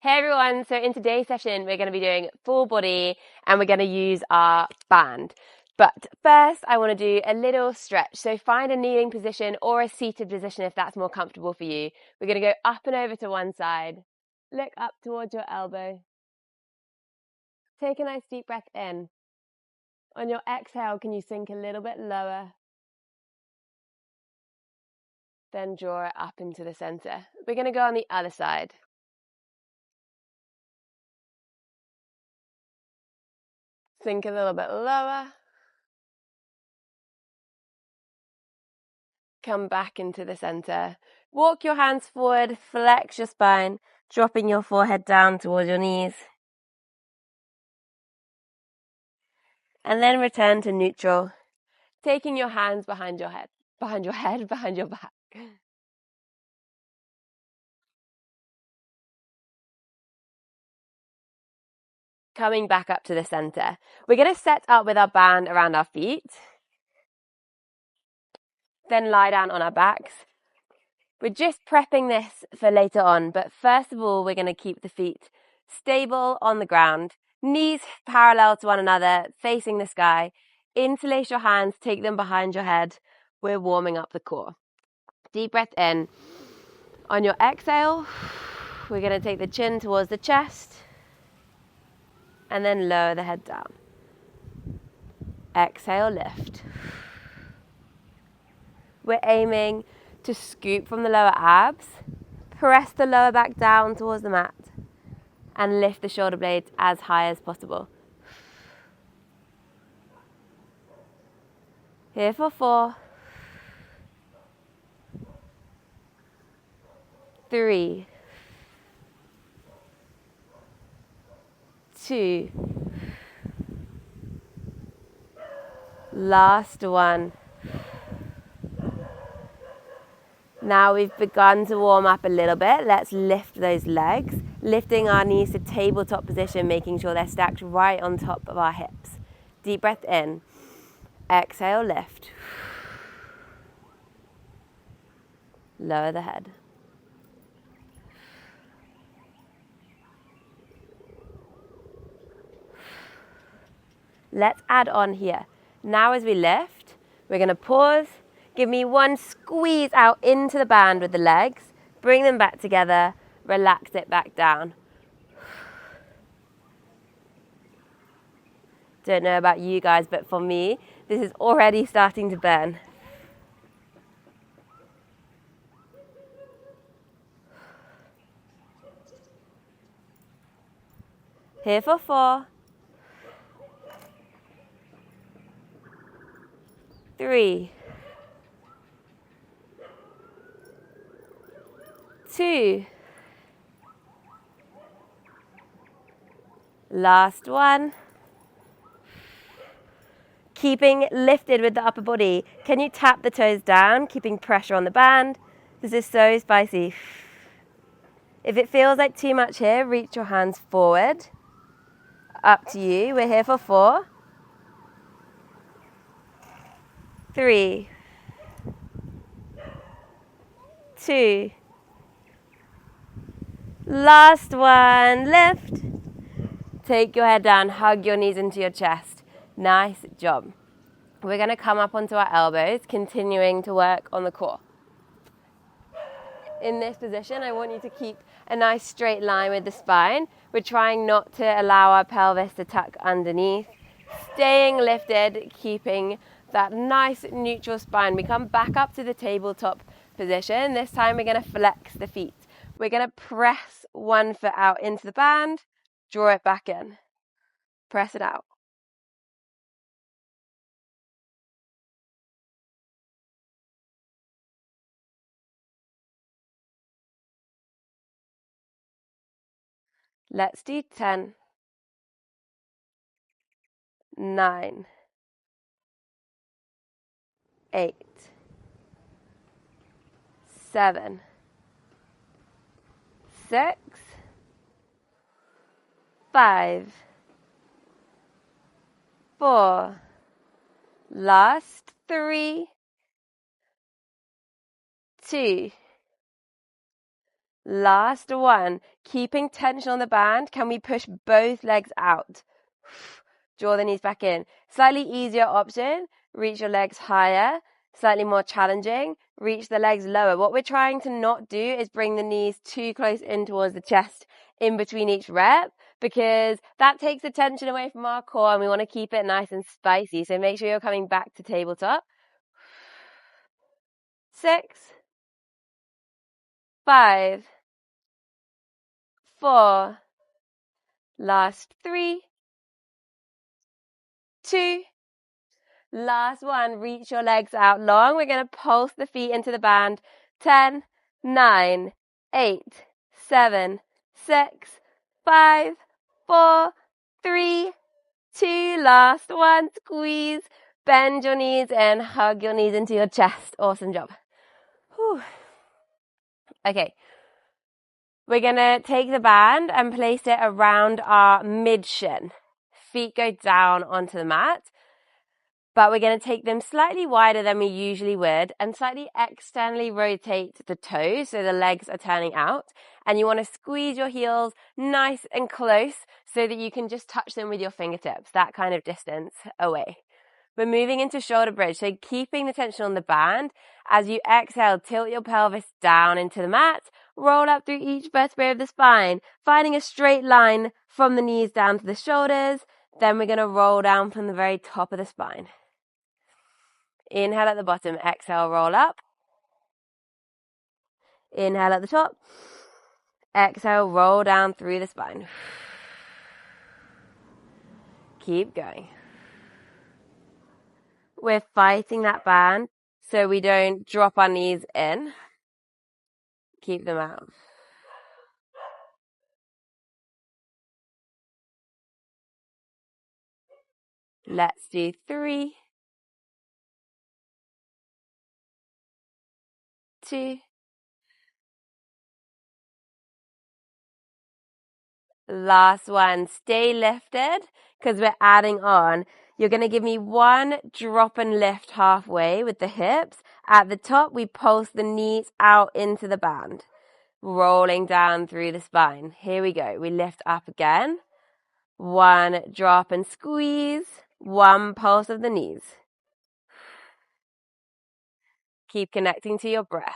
Hey everyone, so in today's session we're going to be doing full body and we're going to use our band. But first I want to do a little stretch, so find a kneeling position or a seated position if that's more comfortable for you. We're going to go up and over to one side, look up towards your elbow, take a nice deep breath in. On your exhale, can you sink a little bit lower? Then draw it up into the center. We're going to go on the other side. Sink a little bit lower. Come back into the center. Walk your hands forward, flex your spine, dropping your forehead down towards your knees. And then return to neutral, taking your hands behind your head, behind your back. Coming back up to the center. We're going to set up with our band around our feet. Then lie down on our backs. We're just prepping this for later on, but first of all, we're going to keep the feet stable on the ground, knees parallel to one another, facing the sky. Interlace your hands, take them behind your head. We're warming up the core. Deep breath in. On your exhale, we're going to take the chin towards the chest and then lower the head down. Exhale, lift. We're aiming to scoop from the lower abs, press the lower back down towards the mat, and lift the shoulder blades as high as possible. Here for 4, 3, 2, last one. Now we've begun to warm up a little bit. Let's lift those legs, lifting our knees to tabletop position, making sure they're stacked right on top of our hips. Deep breath in. Exhale, lift. Lower the head. Let's add on here. Now as we lift, we're going to pause. Give me one squeeze out into the band with the legs. Bring them back together. Relax it back down. Don't know about you guys, but for me, this is already starting to burn. Here for 4, 3, 2, last one. Keeping lifted with the upper body. Can you tap the toes down, keeping pressure on the band? This is so spicy. If it feels like too much here, reach your hands forward. Up to you. We're here for 4, 3, 2, last one, lift. Take your head down, hug your knees into your chest. Nice job. We're going to come up onto our elbows, continuing to work on the core. In this position, I want you to keep a nice straight line with the spine. We're trying not to allow our pelvis to tuck underneath. Staying lifted, keeping that nice neutral spine. We come back up to the tabletop position. This time we're going to flex the feet. We're going to press one foot out into the band, draw it back in. Press it out. Let's do 10, 9, 8, 7, 6, 5, 4, last 3, 2, Last one. Keeping tension on the band. Can we push both legs out? Draw the knees back in. Slightly easier option. Reach your legs higher. Slightly more challenging. Reach the legs lower. What we're trying to not do is bring the knees too close in towards the chest in between each rep, because that takes the tension away from our core and we want to keep it nice and spicy. So make sure you're coming back to tabletop. 6, 5, 4, last 3, 2, last 1. Reach your legs out long. We're going to pulse the feet into the band. 10, 9, 8, 7, 6, 5, 4, 3, 2, last 1. Squeeze, bend your knees and hug your knees into your chest. Awesome job. Whew. Okay. We're going to take the band and place it around our mid-shin. Feet go down onto the mat, but we're going to take them slightly wider than we usually would and slightly externally rotate the toes so the legs are turning out. And you want to squeeze your heels nice and close so that you can just touch them with your fingertips, that kind of distance away. We're moving into shoulder bridge, so keeping the tension on the band. As you exhale, tilt your pelvis down into the mat, roll up through each vertebrae of the spine, finding a straight line from the knees down to the shoulders. Then we're going to roll down from the very top of the spine. Inhale at the bottom, exhale, roll up. Inhale at the top. Exhale, roll down through the spine. Keep going. We're fighting that band so we don't drop our knees in. Keep them out. Let's do 3, 2, last one. Stay lifted because we're adding on. You're going to give me 1 drop and lift halfway with the hips. At the top, we pulse the knees out into the band, rolling down through the spine. Here we go. We lift up again. 1 drop and squeeze. 1 pulse of the knees. Keep connecting to your breath.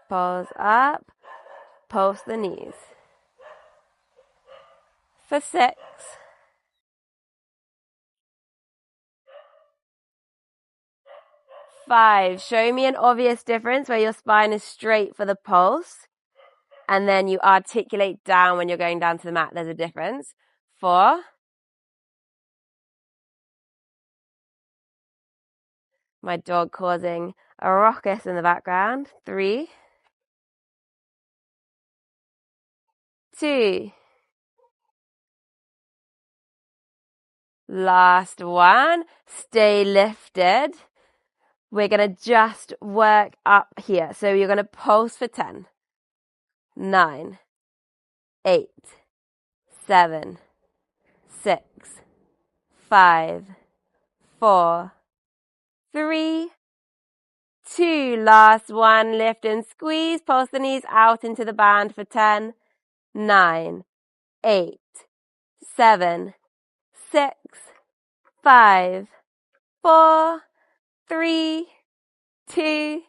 Pulse up. Pulse the knees. For 6. 5. Show me an obvious difference where your spine is straight for the pulse and then you articulate down when you're going down to the mat. There's a difference. 4. My dog causing a ruckus in the background. 3, 2. Last 1. Stay lifted. We're going to just work up here. So you're going to pulse for 10, 9, 8, 7, 6, 5, 4, 3, 2. Last 1. Lift and squeeze. Pulse the knees out into the band for 10, 9, 8, 7, 6, 5, 4, 3, 2,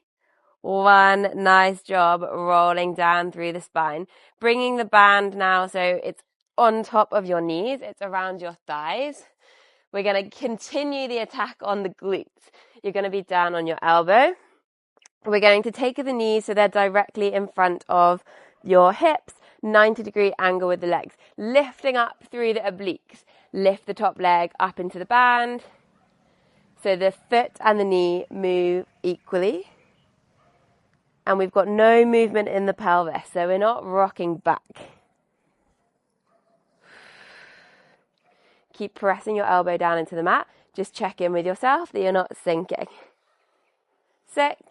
1. Nice job rolling down through the spine. Bringing the band now so it's on top of your knees. It's around your thighs. We're going to continue the attack on the glutes. You're going to be down on your elbow. We're going to take the knees so they're directly in front of your hips, 90-degree angle with the legs, lifting up through the obliques. Lift the top leg up into the band so the foot and the knee move equally. And we've got no movement in the pelvis, so we're not rocking back. Keep pressing your elbow down into the mat. Just check in with yourself that you're not sinking. 6,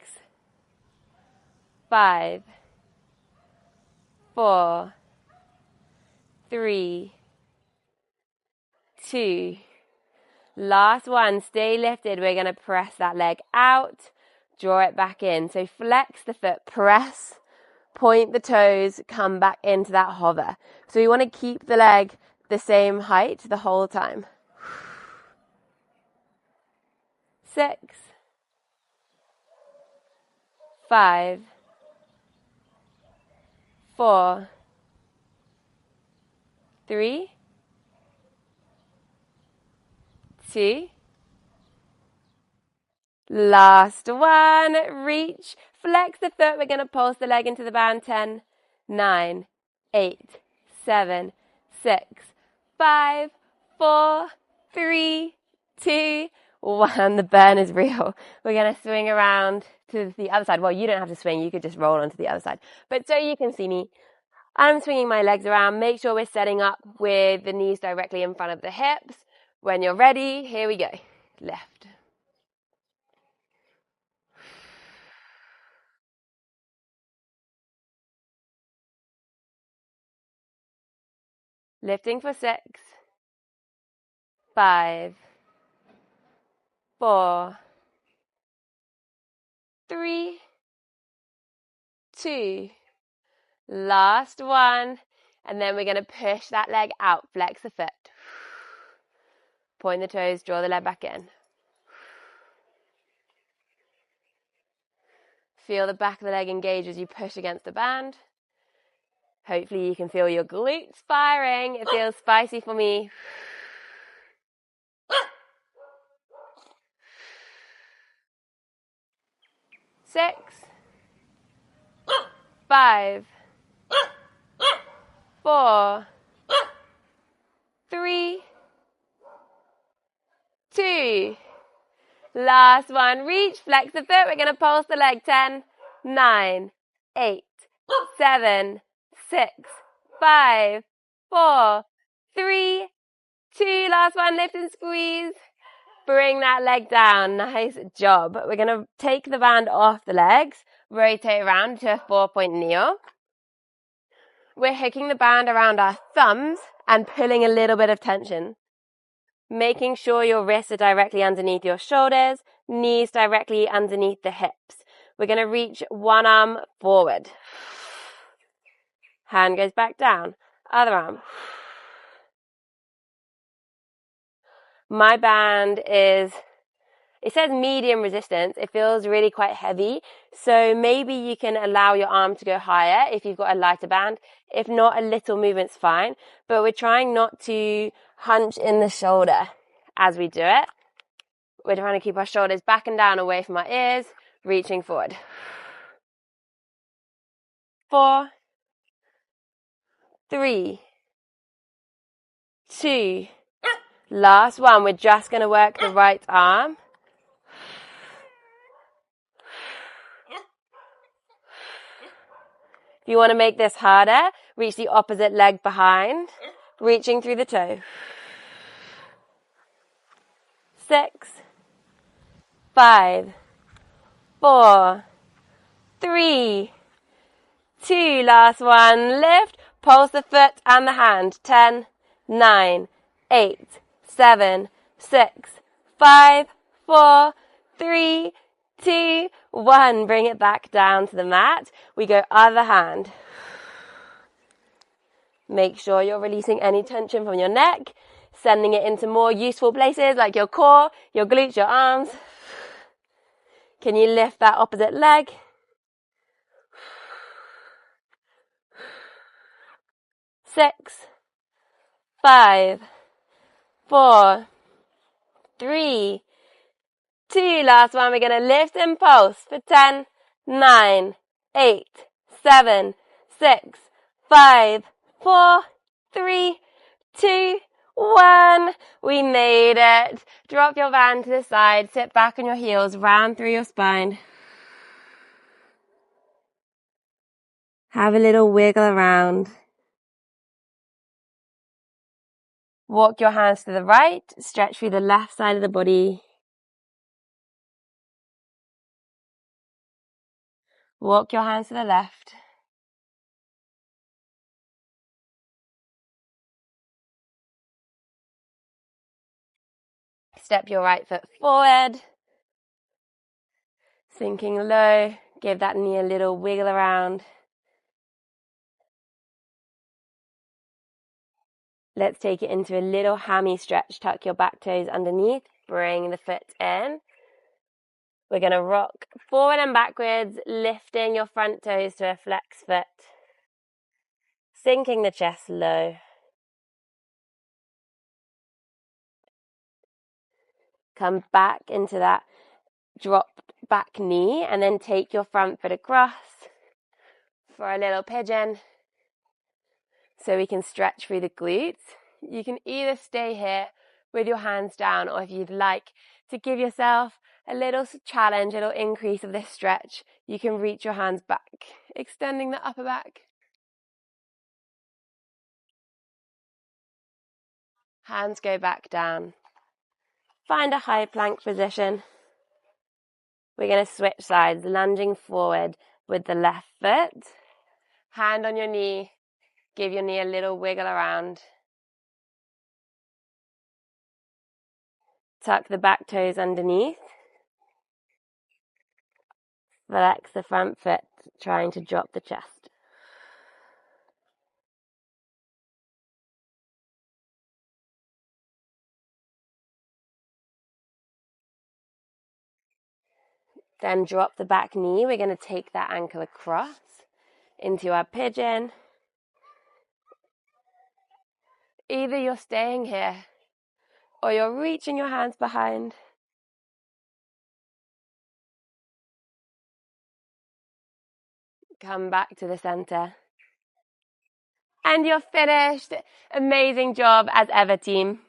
5, 4, 3, 2, Last one, stay lifted. We're going to press that leg out, draw it back in. So flex the foot, press, point the toes, come back into that hover. So you want to keep the leg the same height the whole time. 6, 5, 4, 3, 2, last one, reach, flex the foot. We're going to pulse the leg into the band. 10, 9, 8, 7, 6, 5, 4, 3, 2, 1. The burn is real. We're going to swing around to the other side. Well, you don't have to swing. You could just roll onto the other side. But so you can see me, I'm swinging my legs around. Make sure we're setting up with the knees directly in front of the hips. When you're ready, here we go. Lift. Lifting for 6, 5, 4, 3, 2, last one. And then we're going to push that leg out, flex the foot. Point the toes, draw the leg back in. Feel the back of the leg engage as you push against the band. Hopefully you can feel your glutes firing. It feels spicy for me. 6, 5, 4, 3, 2, last one. Reach, flex the foot. We're going to pulse the leg. 10, 9, 8, 7, 6, 5, 4, 3, 2, last one. Lift and squeeze. Bring that leg down. Nice job. We're going to take the band off the legs, rotate around to a 4-point kneel. We're hooking the band around our thumbs and pulling a little bit of tension. Making sure your wrists are directly underneath your shoulders, knees directly underneath the hips. We're going to reach one arm forward. Hand goes back down. Other arm. My band is, it says medium resistance. It feels really quite heavy. So maybe you can allow your arm to go higher if you've got a lighter band. If not, a little movement's fine. But we're trying not to hunch in the shoulder as we do it. We're trying to keep our shoulders back and down away from our ears, reaching forward. 4, 3, 2, last one. We're just going to work the right arm. If you want to make this harder, reach the opposite leg behind, reaching through the toe. 6, 5, 4, 3, 2, last one. Lift, pulse the foot and the hand. 10, 9, 8, 7, 6, 5, 4, 3, 2, 1. Bring it back down to the mat. We go other hand. Make sure you're releasing any tension from your neck, sending it into more useful places like your core, your glutes, your arms. Can you lift that opposite leg? 6, 5, 4, 3, 2, last one. We're going to lift and pulse for 10, 9, 8, 7, 6, 5, 4, 3, 2, 1. We made it. Drop your band to the side, sit back on your heels, round through your spine. Have a little wiggle around. Walk your hands to the right, stretch through the left side of the body. Walk your hands to the left. Step your right foot forward. Sinking low. Give that knee a little wiggle around. Let's take it into a little hammy stretch. Tuck your back toes underneath. Bring the foot in. We're going to rock forward and backwards, lifting your front toes to a flex foot. Sinking the chest low. Come back into that dropped back knee and then take your front foot across for a little pigeon so we can stretch through the glutes. You can either stay here with your hands down, or if you'd like to give yourself a little challenge, a little increase of this stretch, you can reach your hands back, extending the upper back. Hands go back down. Find a high plank position. We're going to switch sides, lunging forward with the left foot. Hand on your knee. Give your knee a little wiggle around. Tuck the back toes underneath. Flex the front foot, trying to drop the chest. Then drop the back knee. We're going to take that ankle across into our pigeon. Either you're staying here or you're reaching your hands behind. Come back to the center. And you're finished. Amazing job as ever, team.